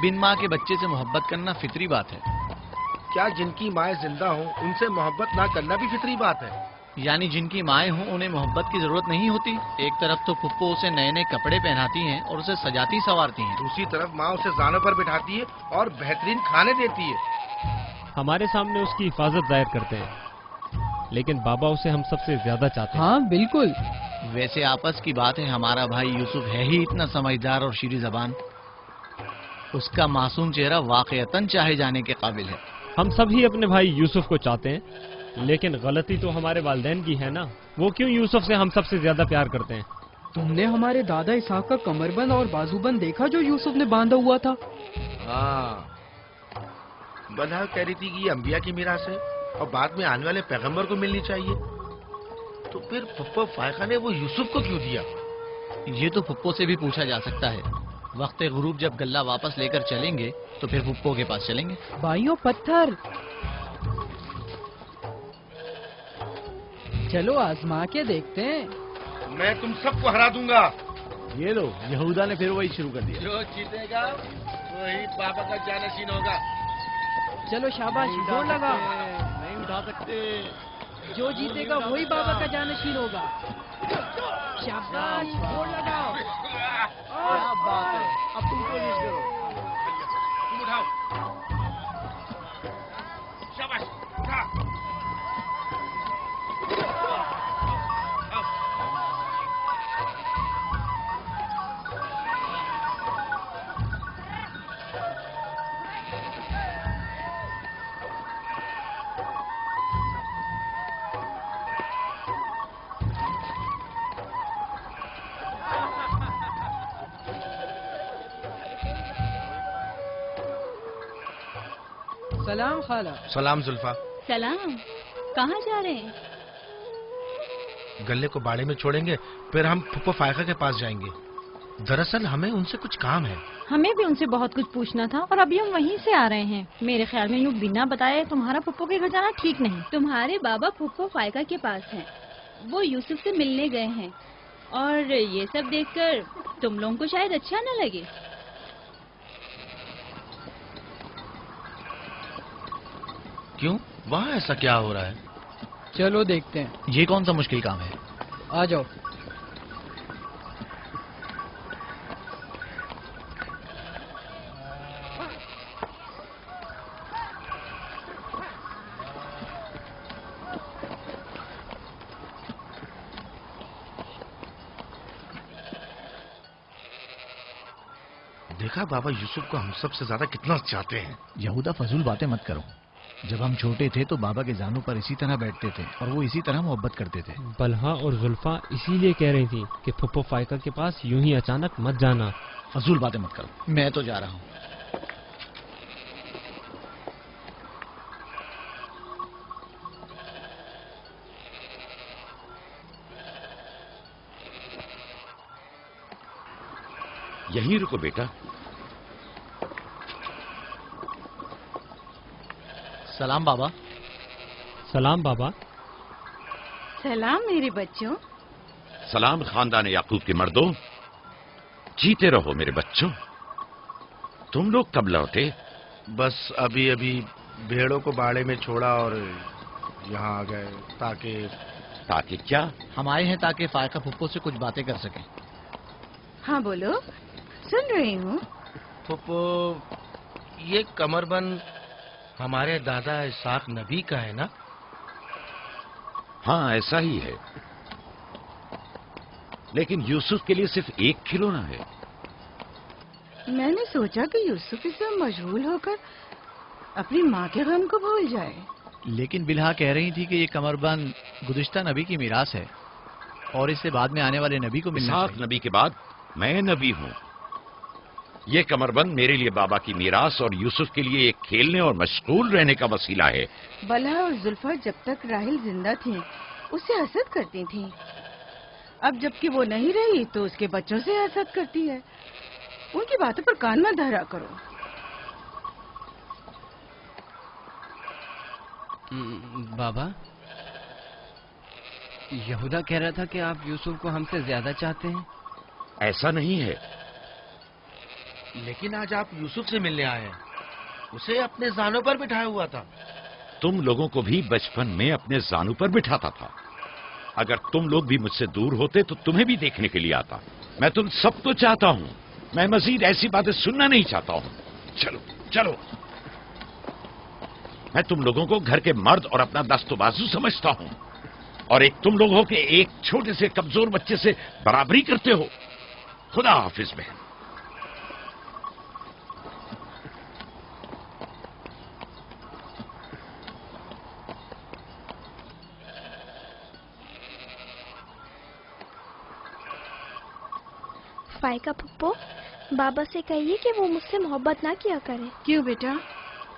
بن ماں کے بچے سے محبت کرنا فطری بات ہے۔ کیا جن کی مائیں زندہ ہوں ان سے محبت نہ کرنا بھی فطری بات ہے؟ یعنی جن کی مائیں ہوں انہیں محبت کی ضرورت نہیں ہوتی؟ ایک طرف تو پھپھو اسے نئے نئے کپڑے پہناتی ہیں اور اسے سجاتی سنوارتی ہیں، دوسری طرف ماں اسے زانوں پر بٹھاتی ہے اور بہترین کھانے دیتی ہے۔ ہمارے سامنے اس کی حفاظت ظاہر کرتے ہیں، لیکن بابا اسے ہم سب سے زیادہ چاہتے ہیں۔ ہاں بالکل۔ ویسے آپس کی بات ہے، ہمارا بھائی یوسف ہے ہی اتنا سمجھدار اور شیریں زبان، اس کا معصوم چہرہ واقعتاً چاہے جانے کے قابل ہے۔ ہم سب ہی اپنے بھائی یوسف کو چاہتے ہیں، لیکن غلطی تو ہمارے والدین کی ہے نا، وہ کیوں یوسف سے ہم سب سے زیادہ پیار کرتے ہیں؟ تم نے ہمارے دادا اسحاق کا کمر بند اور بازو بند دیکھا جو یوسف نے باندھا ہوا تھا؟ ہاں، بلہا کہہ رہی تھی کہ یہ انبیاء کی میراث ہے اور بعد میں آنے والے پیغمبر کو ملنی چاہیے، تو پھر پھپھو فائقہ نے وہ یوسف کو کیوں دیا؟ یہ تو پھپھو سے بھی پوچھا جا سکتا ہے۔ وقت غروب جب گلہ واپس لے کر چلیں گے تو پھر پھپھو کے پاس چلیں گے۔ بھائیوں پتھر، چلو آزما کے دیکھتے ہیں۔ میں تم سب کو ہرا دوں گا۔ یہ لو، یہودا نے پھر وہی شروع کر دیا۔ جو جیتے گا وہی بابا کا جانشین ہوگا۔ چلو شاباش، زور لگا، نہیں اٹھا سکتے۔ جو جیتے گا وہی بابا کا جانشین ہوگا۔ شاباش، زور لگاؤ۔ کیا بات ہے، اب تم کوشش کرو۔ تم اٹھاؤ، شاباش، اٹھا۔ سلام خالہ۔ سلام زلفا۔ سلام، کہاں جا رہے ہیں؟ گلے کو باڑے میں چھوڑیں گے، پھر ہم پھپھو فائقہ کے پاس جائیں گے۔ دراصل ہمیں ان سے کچھ کام ہے۔ ہمیں بھی ان سے بہت کچھ پوچھنا تھا اور ابھی ہم وہیں سے آ رہے ہیں۔ میرے خیال میں یوں بنا بتائے تمہارا پھپھو کے گھر جانا ٹھیک نہیں۔ تمہارے بابا پھپھو فائقہ کے پاس ہیں، وہ یوسف سے ملنے گئے ہیں، اور یہ سب دیکھ کر تم لوگوں کو شاید اچھا نہ لگے۔ کیوں؟ وہاں ایسا کیا ہو رہا ہے؟ چلو دیکھتے ہیں۔ یہ کون سا مشکل کام ہے؟ آ جاؤ۔ دیکھا بابا یوسف کو ہم سب سے زیادہ کتنا چاہتے ہیں۔ یہودا فضول باتیں مت کرو۔ جب ہم چھوٹے تھے تو بابا کے زانوں پر اسی طرح بیٹھتے تھے اور وہ اسی طرح محبت کرتے تھے۔ بلہا اور زلفا اسی لیے کہہ رہی تھی کہ پھپھو فائقہ کے پاس یوں ہی اچانک مت جانا۔ فضول باتیں مت کرو، میں تو جا رہا ہوں۔ یہیں رکو بیٹا۔ سلام بابا۔ سلام بابا۔ سلام میرے بچوں۔ سلام خاندان یعقوب کے مردوں، جیتے رہو میرے بچوں۔ تم لوگ کب لوٹے؟ بس ابھی ابھی بھیڑوں کو باڑے میں چھوڑا اور یہاں آ گئے تاکہ کیا؟ ہم آئے ہیں تاکہ فائقہ پھپھو سے کچھ باتیں کر سکیں۔ ہاں بولو، سن رہی ہوں۔ پھپھو، یہ کمر بند ہمارے دادا اسحاق نبی کا ہے نا؟ ہاں ایسا ہی ہے، لیکن یوسف کے لیے صرف ایک کھلونا ہے۔ میں نے سوچا کہ یوسف اس میں مشغول ہو کر اپنی ماں کے غم کو بھول جائے۔ لیکن بلہا کہہ رہی تھی کہ یہ کمر بند گزشتہ نبی کی میراث ہے اور اس سے بعد میں آنے والے نبی کو ملنا اسحاق چاہیے۔ نبی کے بعد میں نبی ہوں۔ یہ کمر بند میرے لیے بابا کی میراث اور یوسف کے لیے ایک کھیلنے اور مشغول رہنے کا وسیلہ ہے۔ بلہا اور زلفا جب تک راحل زندہ تھیں اسے حسد کرتی تھیں، اب جب کہ وہ نہیں رہی تو اس کے بچوں سے حسد کرتی ہے۔ ان کی باتوں پر کان مت دھرا کرو۔ بابا، یہودا کہہ رہا تھا کہ آپ یوسف کو ہم سے زیادہ چاہتے ہیں۔ ایسا نہیں ہے، لیکن آج آپ یوسف سے ملنے آئے ہیں، اسے اپنے زانوں پر بٹھایا ہوا تھا۔ تم لوگوں کو بھی بچپن میں اپنے زانوں پر بٹھاتا تھا۔ اگر تم لوگ بھی مجھ سے دور ہوتے تو تمہیں بھی دیکھنے کے لیے آتا۔ میں تم سب کو چاہتا ہوں، میں مزید ایسی باتیں سننا نہیں چاہتا ہوں۔ چلو چلو، میں تم لوگوں کو گھر کے مرد اور اپنا دست و بازو سمجھتا ہوں، اور ایک تم لوگ ہو کہ ایک چھوٹے سے کمزور بچے سے برابری کرتے ہو۔ خدا حافظ بہن۔ فائقہ پھپھو، بابا سے کہیے کہ وہ مجھ سے محبت نہ کیا کرے۔ کیوں بیٹا؟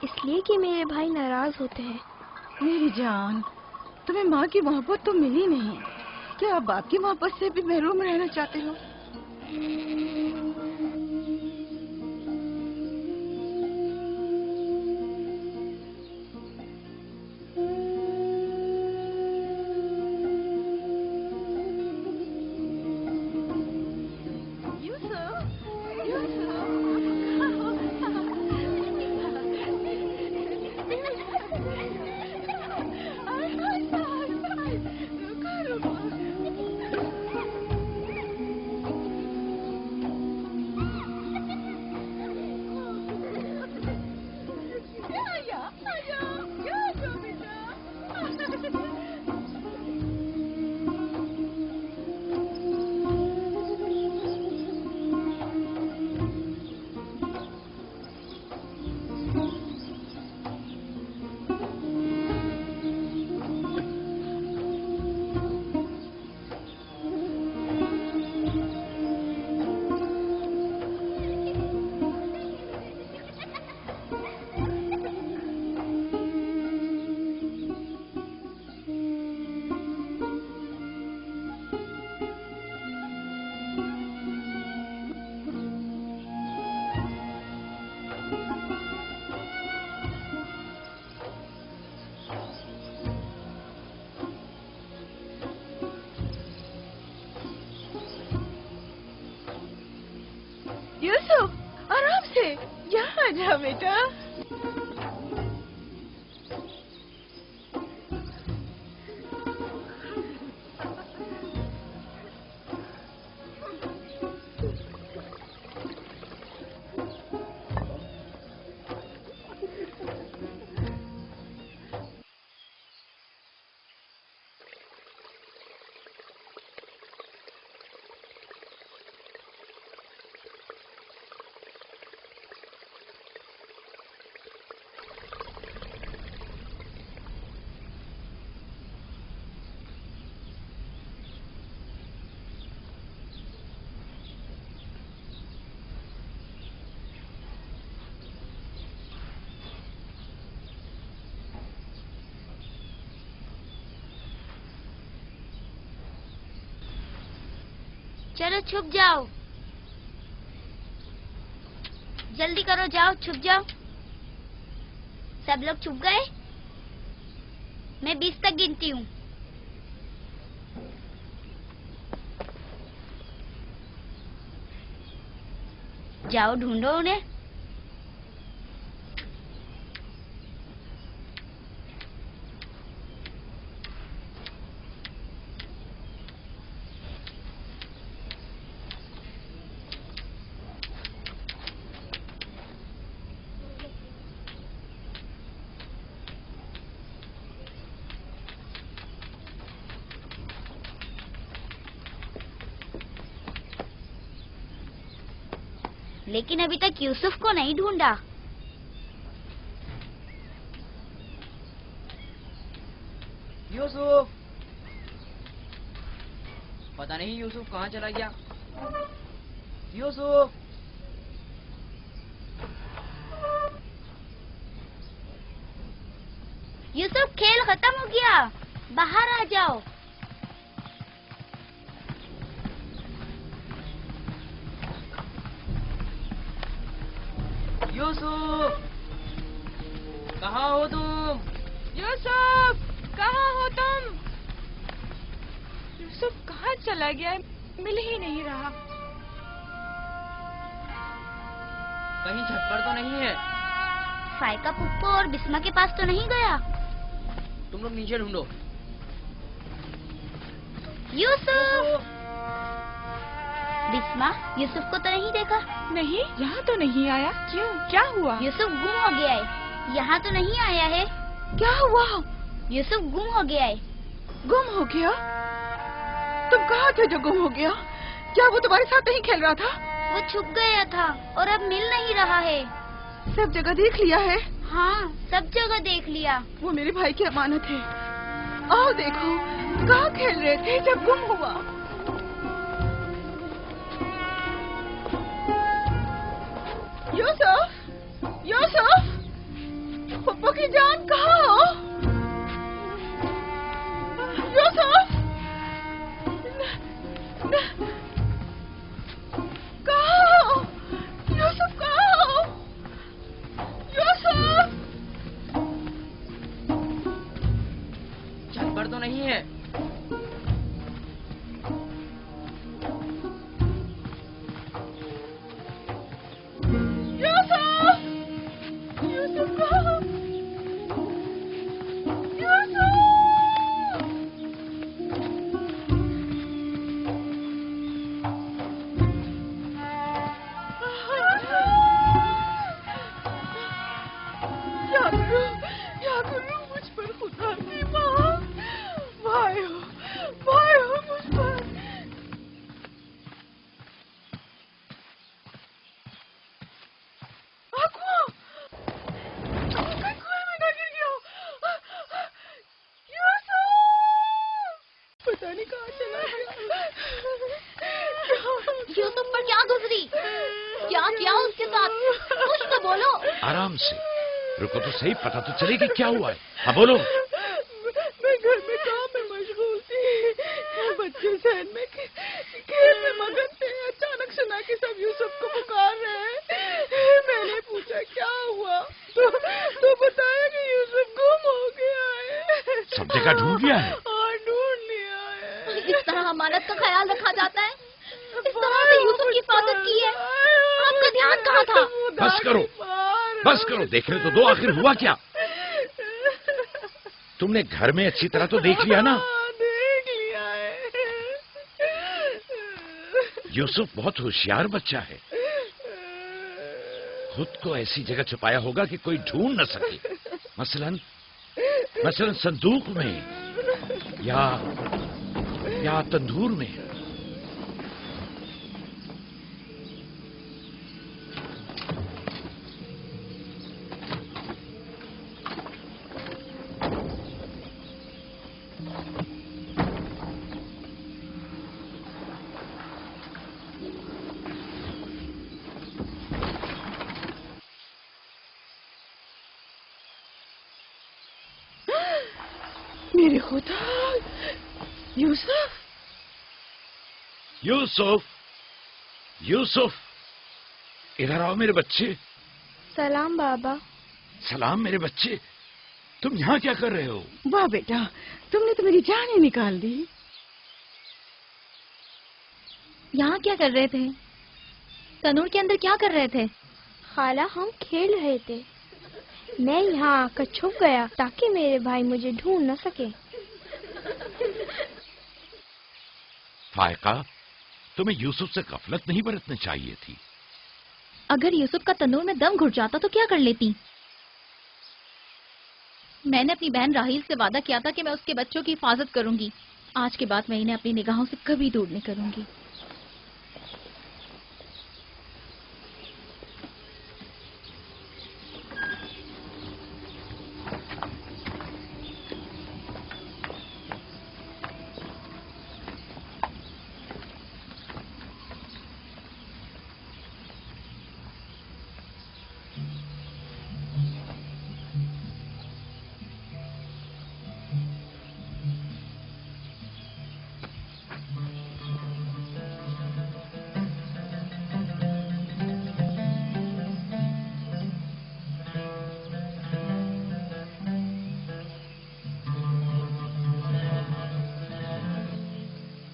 اس لیے کہ میرے بھائی ناراض ہوتے ہیں۔ میری جان، تمہیں ماں کی محبت تو ملی نہیں، کیا آپ باپ کی محبت سے بھی محروم رہنا چاہتے ہو؟ یوسف، آرام سے، یہاں جا بیٹا۔ چلو چھپ جاؤ، جلدی کرو، جاؤ چھپ جاؤ۔ سب لوگ چھپ گئے؟ میں 20 تک گنتی ہوں۔ جاؤ ڈھونڈو انہیں۔ لیکن ابھی تک یوسف کو نہیں ڈھونڈا۔ یوسف، پتہ نہیں یوسف کہاں چلا گیا۔ یوسف، یوسف کھیل ختم ہو گیا، باہر آ جاؤ۔ یوسف، کہاں ہو تم؟ یوسف، کہاں ہو تم؟ یوسف کہاں چلا گیا؟ مل ہی نہیں رہا۔ कहीं छत पर तो नहीं है? फायका पुप्पो और बिस्मा के पास तो नहीं गया? तुम लोग नीचे ढूंढो। यूसुफ! बिस्मा, यूसुफ को तो नहीं देखा? नहीं, यहाँ तो नहीं आया। क्यों, क्या हुआ? यूसुफ गुम हो गया है। यहाँ तो नहीं आया है। क्या हुआ? यूसुफ गुम हो गया है। गुम हो गया? तुम कहाँ थे जो गुम हो गया? क्या वो तुम्हारे साथ नहीं खेल रहा था? वो छुप गया था और अब मिल नहीं रहा है। सब जगह देख लिया है? हाँ, सब जगह देख लिया। वो मेरे भाई की अमानत है। आओ देखो, कहाँ खेल रहे थे जब गुम हुआ? यूसुफ, यूसुफ, पप्पू की जान कहाँ हो? यूसुफ, कहाँ हो? यूसुफ कहाँ हो? यूसुफ! छत पर तो नहीं है। यूसुफ! यूसुफ कहाँ हो? यूसुफ! क्या करूं मुझ पर खुदा की माँ, भाई हो मुझ पर। कुएं में ना गिर गया। यूसुफ! पता नहीं कहाँ चला गया। यूसुफ पर क्या गुजरी? क्या किया उसके साथ? कुछ तो बोलो। आराम से, रुको तो सही, पता तो चले कि क्या हुआ है। हाँ बोलो। मैं घर में काम में मशगूल थी। बच्चे सहन में खेल में मगन थे। अचानक सुना कि सब यूसुफ को पुकार रहे हैं। मैंने पूछा क्या हुआ, तो बताया कि यूसुफ गुम हो गया है। सब जगह ढूंढ लिया है? हाँ, ढूंढ लिया है। इस तरह अमानत का ख्याल रखा जाता है? इस तरह से यूसुफ की हिफाजत की है? आपका ध्यान कहाँ था? बस करो, बस करो, देखने तो दो, आखिर हुआ क्या? तुमने घर में अच्छी तरह तो देख लिया ना? देख लिया है। यूसुफ बहुत होशियार बच्चा है। खुद को ऐसी जगह छुपाया होगा कि कोई ढूंढ न सके। मसलन संदूक में या तंदूर में। मेरे खुदा, यूसुफ! यूसुफ, यूसुफ, इधर आओ मेरे बच्चे। सलाम बाबा। सलाम मेरे बच्चे, तुम यहाँ क्या कर रहे हो? वाह बेटा, तुमने तो मेरी जान ही निकाल दी। यहाँ क्या कर रहे थे? तनूर के अंदर क्या कर रहे थे? खाला, हम खेल रहे थे। मैं यहाँ आकर छुप गया ताकि मेरे भाई मुझे ढूंढ न सके। फायका, तुम्हें यूसुफ से गफलत नहीं बरतनी चाहिए थी। अगर यूसुफ का तनूर में दम घुट जाता तो क्या कर लेती? मैंने अपनी बहन राहील से वादा किया था कि मैं उसके बच्चों की हिफाजत करूंगी। आज के बाद मैं इन्हें अपनी निगाहों से कभी दूर नहीं करूंगी।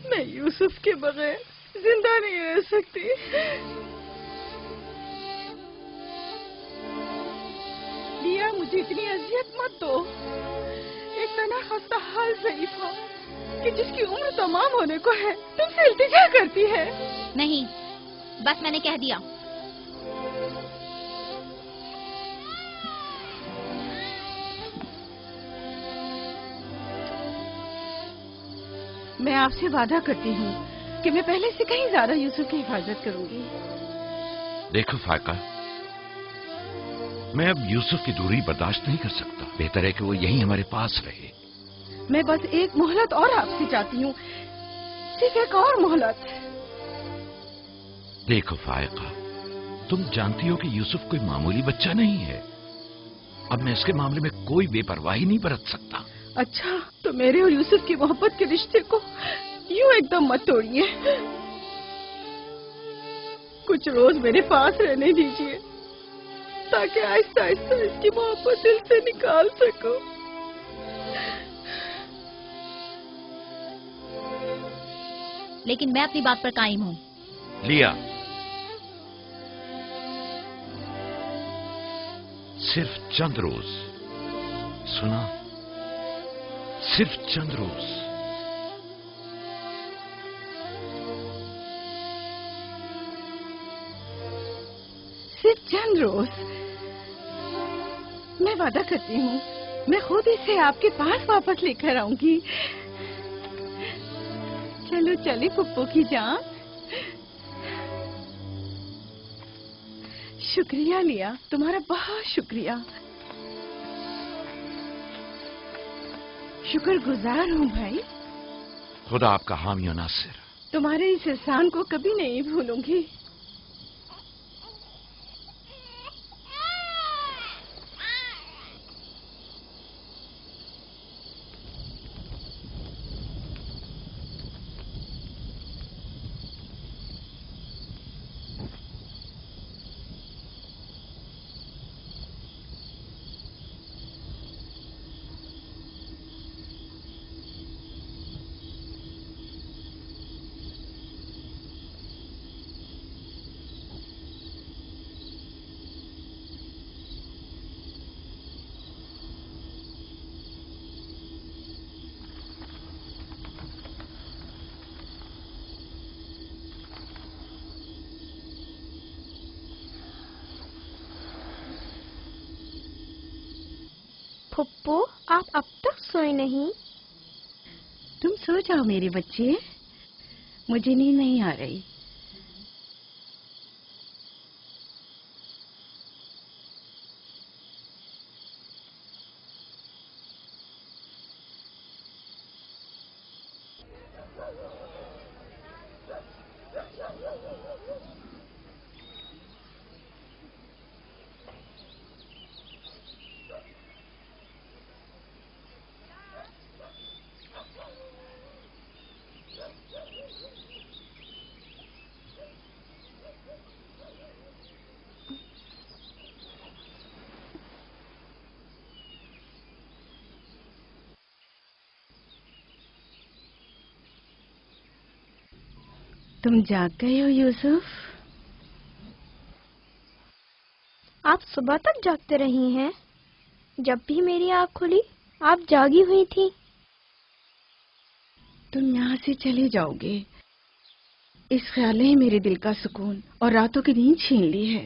मैं यूसुफ के बगैर जिंदा नहीं रह सकती। मुझे इतनी अजियत मत दो। एक तना खस्ता हाल ज़ईफ़ा कि जिसकी उम्र तमाम होने को है तुमसे इल्तिजा करती है। नहीं, बस मैंने कह दिया। मैं आपसे वादा करती हूँ कि मैं पहले से कहीं ज्यादा यूसुफ की हिफाजत करूंगी। देखो फायका, मैं अब यूसुफ की दूरी बर्दाश्त नहीं कर सकता। बेहतर है कि वो यहीं हमारे पास रहे। मैं बस एक मोहलत और आपसे चाहती हूँ, सिर्फ एक और मोहलत। देखो फायका, तुम जानती हो कि यूसुफ कोई मामूली बच्चा नहीं है। अब मैं इसके मामले में कोई बेपरवाही नहीं बरत सकता। अच्छा, तो मेरे और यूसुफ की मोहब्बत के रिश्ते को यूं एकदम मत तोड़िए। कुछ रोज मेरे पास रहने दीजिए ताकि आहिस्ता आहिस्ता इसकी मोहब्बत दिल से निकाल सकूं। लेकिन मैं अपनी बात पर कायम हूँ। लिया, सिर्फ चंद रोज, सुना, सिर्फ चंद रोज। सिर्फ चंद रोज? मैं वादा करती हूँ, मैं खुद इसे आपके पास वापस लेकर आऊंगी। चलो चले पुप्पो की जान। शुक्रिया लिया, तुम्हारा बहुत शुक्रिया। शुक्रगुजार हूँ भाई। खुदा आपका हामी और नासिर। तुम्हारे इस एहसान को कभी नहीं भूलूंगी। फुप्पो, आप अब तक सोए नहीं? तुम सो जाओ मेरे बच्चे, मुझे नींद नहीं आ रही। तुम जाग गए हो यूसुफ? आप सुबह तक जागते रही हैं? जब भी मेरी आँख खुली आप जागी हुई थी। तुम यहाँ से चले जाओगे, इस ख्याल ने मेरे दिल का सुकून और रातों की नींद छीन ली है।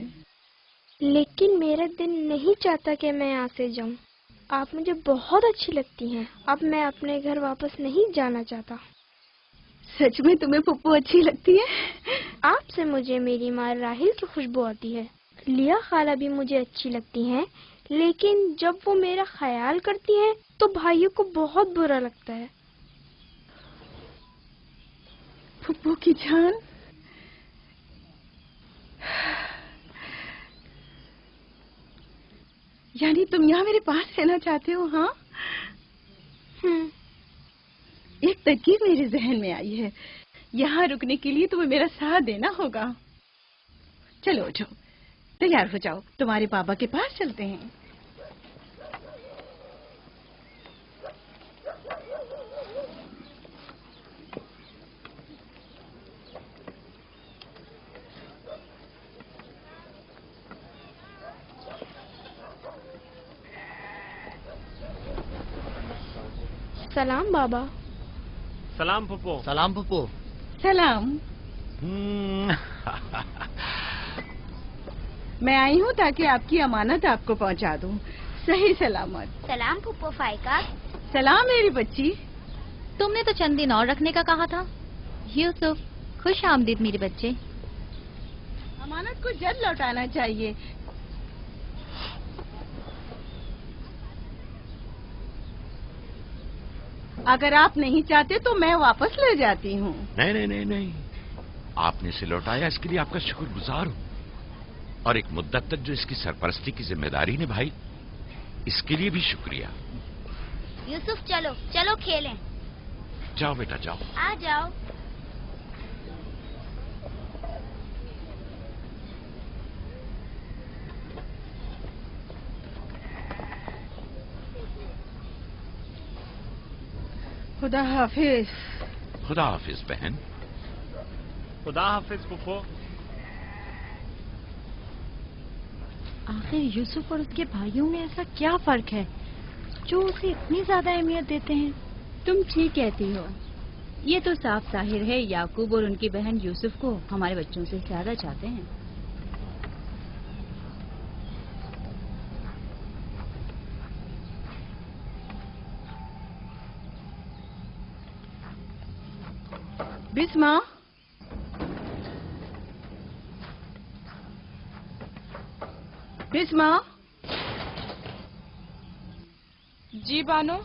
लेकिन मेरा दिल नहीं चाहता कि मैं यहाँ से जाऊँ। आप मुझे बहुत अच्छी लगती हैं। अब मैं अपने घर वापस नहीं जाना चाहता। सच में तुम्हें पुप्पो अच्छी लगती है? आपसे मुझे मेरी माँ राहिल की खुशबू आती है। लिया खाला भी मुझे अच्छी लगती हैं, लेकिन जब वो मेरा ख्याल करती हैं तो भाइयों को बहुत बुरा लगता है। पुप्पो की जान, यानी तुम यहाँ मेरे पास रहना चाहते हो? हाँ, एक तरकीब मेरे जहन में आई है। यहाँ रुकने के लिए तुम्हें मेरा साथ देना होगा। चलो उठो, तैयार हो जाओ, तुम्हारे पापा के पास चलते हैं। सलाम बाबा। सलाम फुप्पो। सलाम पप्पू। सलाम। मैं आई हूँ ताकि आपकी अमानत आपको पहुँचा दूँ सही सलामत। सलाम फुप्पो फाइका। सलाम मेरी बच्ची। तुमने तो चंद दिन और रखने का कहा था। यूसुफ, खुश आमदीद मेरे बच्चे। अमानत को जल्द लौटाना चाहिए। अगर आप नहीं चाहते तो मैं वापस ले जाती हूँ। नहीं नहीं नहीं नहीं, आपने इसे लौटाया इसके लिए आपका शुक्रगुजार हूँ, और एक मुद्दत तक जो इसकी सरपरस्ती की जिम्मेदारी निभाई इसके लिए भी शुक्रिया। यूसुफ चलो चलो खेलें। जाओ बेटा जाओ। आ जाओ। खुदा हाफिज। खुदा हाफिज बहन। खुदा हाफिज फुप्पो। आखिर यूसुफ और उसके भाइयों में ऐसा क्या फर्क है जो उसे इतनी ज्यादा अहमियत देते हैं? तुम ठीक कहती हो। ये तो साफ जाहिर है याकूब और उनकी बहन यूसुफ को हमारे बच्चों से ज्यादा चाहते हैं। बिस्मा, बिस्मा। जी बानो।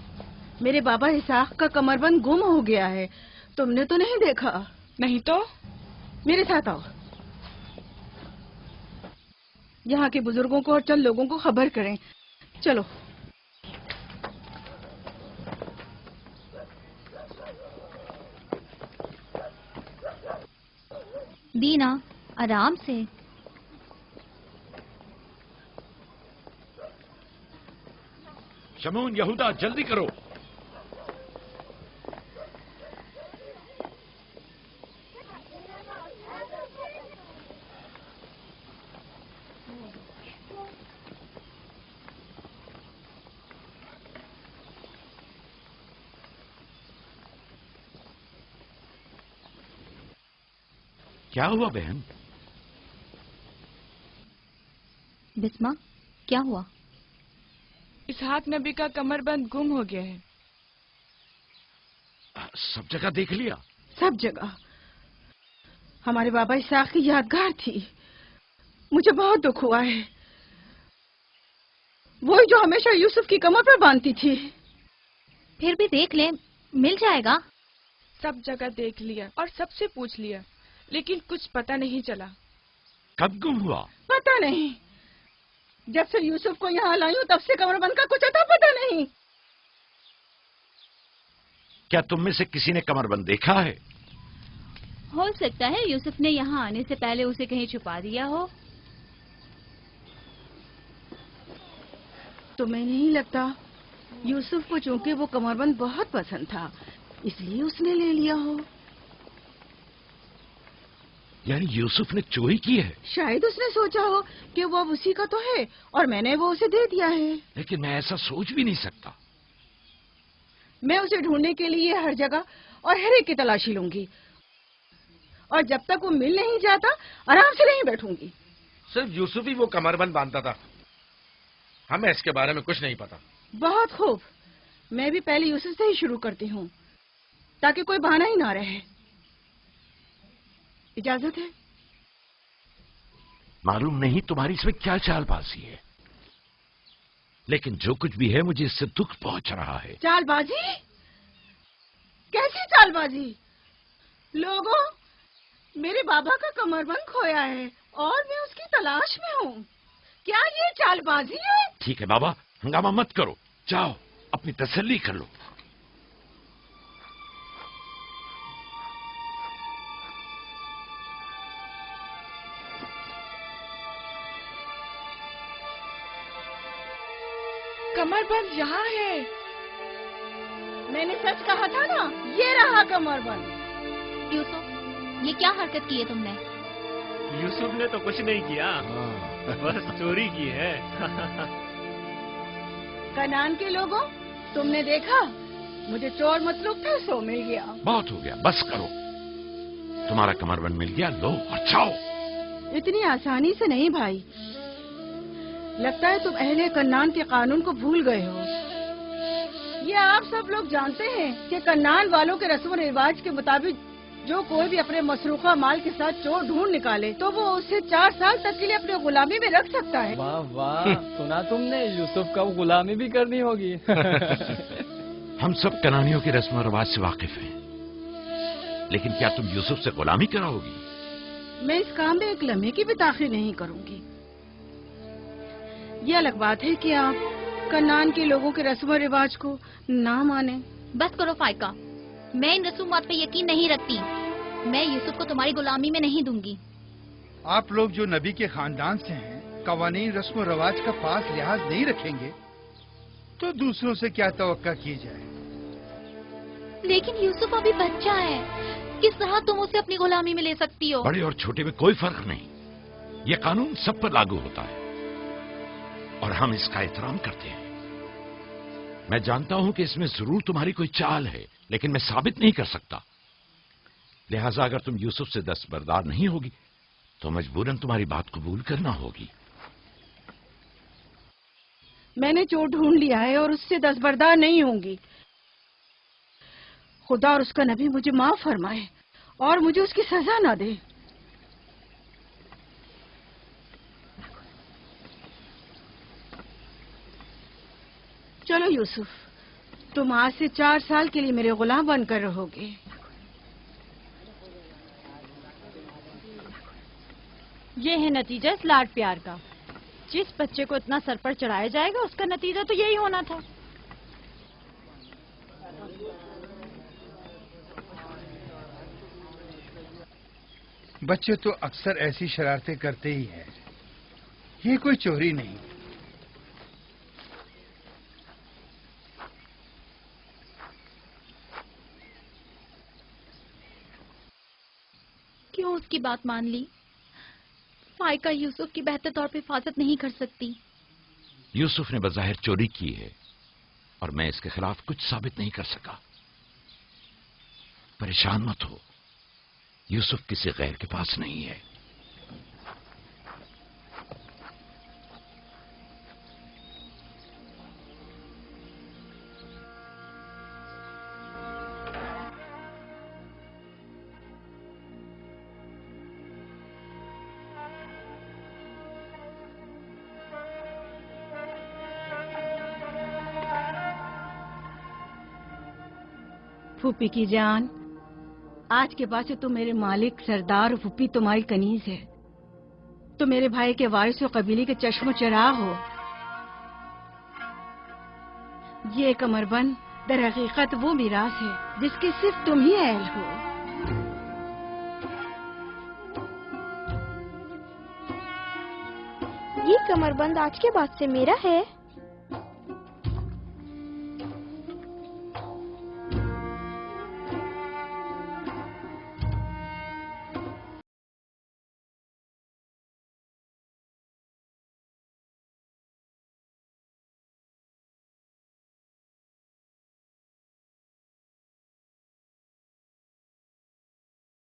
मेरे बाबा इसाक का कमरबंद गुम हो गया है। तुमने तो नहीं देखा? नहीं तो। मेरे साथ आओ। यहाँ के बुजुर्गों को और चंद लोगों को खबर करें। चलो। दीना, आराम से। शमून, यहूदा, जल्दी करो। क्या हुआ बहन? बिस्मा, क्या हुआ? इसहाक नबी का कमरबंद गुम हो गया है। सब जगह देख लिया? सब जगह। हमारे बाबा इसाक की यादगार थी। मुझे बहुत दुख हुआ है। वही जो हमेशा यूसुफ की कमर पर बांधती थी। फिर भी देख ले, मिल जाएगा। सब जगह देख लिया और सबसे पूछ लिया, लेकिन कुछ पता नहीं चला। कब गुम हुआ? पता नहीं। जब से यूसुफ को यहाँ लाई हूँ तब से कमरबंद का कुछ अता पता नहीं। क्या तुम में से किसी ने कमरबंद देखा है? हो सकता है यूसुफ ने यहाँ आने से पहले उसे कहीं छुपा दिया हो। तुम्हें नहीं लगता यूसुफ को चूंकि वो कमरबंद बहुत पसंद था इसलिए उसने ले लिया हो? यानी यूसुफ ने चोरी की है? शायद उसने सोचा हो कि वो अब उसी का तो है और मैंने वो उसे दे दिया है। लेकिन मैं ऐसा सोच भी नहीं सकता। मैं उसे ढूंढने के लिए हर जगह और हर एक की तलाशी लूंगी, और जब तक वो मिल नहीं जाता आराम से नहीं बैठूंगी। सिर्फ यूसुफ ही वो कमरबंद बांधता था, हमें इसके बारे में कुछ नहीं पता। बहुत खूब। मैं भी पहले यूसुफ से ही शुरू करती हूँ ताकि कोई बहाना ही ना रहे। इजाजत है? मालूम नहीं तुम्हारी इसमें क्या चालबाजी है, लेकिन जो कुछ भी है मुझे इससे दुख पहुंच रहा है। चालबाजी? कैसी चालबाजी? लोगों, मेरे बाबा का कमरबंद खोया है और मैं उसकी तलाश में हूँ। क्या ये चालबाजी है? ठीक है बाबा, हंगामा मत करो, जाओ अपनी तसल्ली कर लो। कमरबंद यहाँ है। मैंने सच कहा था ना, ये रहा कमरबंद। यूसुफ, ये क्या हरकत की है तुमने? यूसुफ ने तो कुछ नहीं किया, बस चोरी की है। कनान के लोगों, तुमने देखा मुझे चोर मतलब था, सो मिल गया। बहुत हो गया, बस करो। तुम्हारा कमरबंद मिल गया, लो और जाओ। इतनी आसानी से नहीं भाई, लगता है तुम अहले कन्नान के कानून को भूल गए हो। ये आप सब लोग जानते हैं कि कन्नान वालों के रस्म रिवाज के मुताबिक जो कोई भी अपने मसरूखा माल के साथ चोर ढूंढ निकाले तो वो उसे 4 साल तक के लिए अपने गुलामी में रख सकता है। वाह वाह, सुना तुमने, यूसुफ का गुलामी भी करनी होगी। हम सब कनानियों के रस्म रिवाज से वाकिफ हैं, लेकिन क्या तुम यूसुफ से गुलामी कराओगी? मैं इस काम में एक लम्हे की भी ताखीर नहीं करूंगी। ये अलग बात है कि आप कन्नान के लोगों के रस्म रिवाज को ना माने। बस करो फाइका, मैं इन रसूमात पे यकीन नहीं रखती। मैं यूसुफ को तुम्हारी गुलामी में नहीं दूंगी। आप लोग जो नबी के खानदान से हैं, कवानीन रस्म रवाज का पास लिहाज नहीं रखेंगे तो दूसरों से क्या तवक्का की जाए। लेकिन यूसुफ अभी बच्चा है, किस तरह तुम उसे अपनी गुलामी में ले सकती हो? बड़े और छोटे में कोई फर्क नहीं, ये कानून सब पर लागू होता है और हम इसका एहतराम करते हैं। मैं जानता हूं कि इसमें जरूर तुम्हारी कोई चाल है, लेकिन मैं साबित नहीं कर सकता। लिहाजा अगर तुम यूसुफ से दस्तबरदार नहीं होगी तो मजबूरन तुम्हारी बात कबूल करना होगी। मैंने चोर ढूंढ लिया है और उससे दस्तबरदार नहीं होंगी। खुदा और उसका नबी मुझे माफ फरमाए और मुझे उसकी सजा ना दे। चलो यूसुफ, तुम आज से 4 साल के लिए मेरे गुलाम बनकर रहोगे। ये है नतीजा इस लाड प्यार का। जिस बच्चे को इतना सर पर चढ़ाया जाएगा उसका नतीजा तो यही होना था। बच्चे तो अक्सर ऐसी शरारतें करते ही हैं, ये कोई चोरी नहीं। क्यों उसकी बात मान ली? फाइका यूसुफ की बेहतर तौर पे हिफाजत नहीं कर सकती। यूसुफ ने बज़ाहिर चोरी की है और मैं इसके खिलाफ कुछ साबित नहीं कर सका। परेशान मत हो, यूसुफ किसी गैर के पास नहीं है। फूफी की जान, आज के बाद से तुम मेरे मालिक सरदार, फूफी तुम्हारी कनीज है। तुम मेरे भाई के वारिस और कबीले के चश्मो चराग हो। ये कमरबंद दर हकीकत वो मिरास है जिसके सिर्फ तुम ही अहल हो। ये कमरबंद आज के बाद से मेरा है।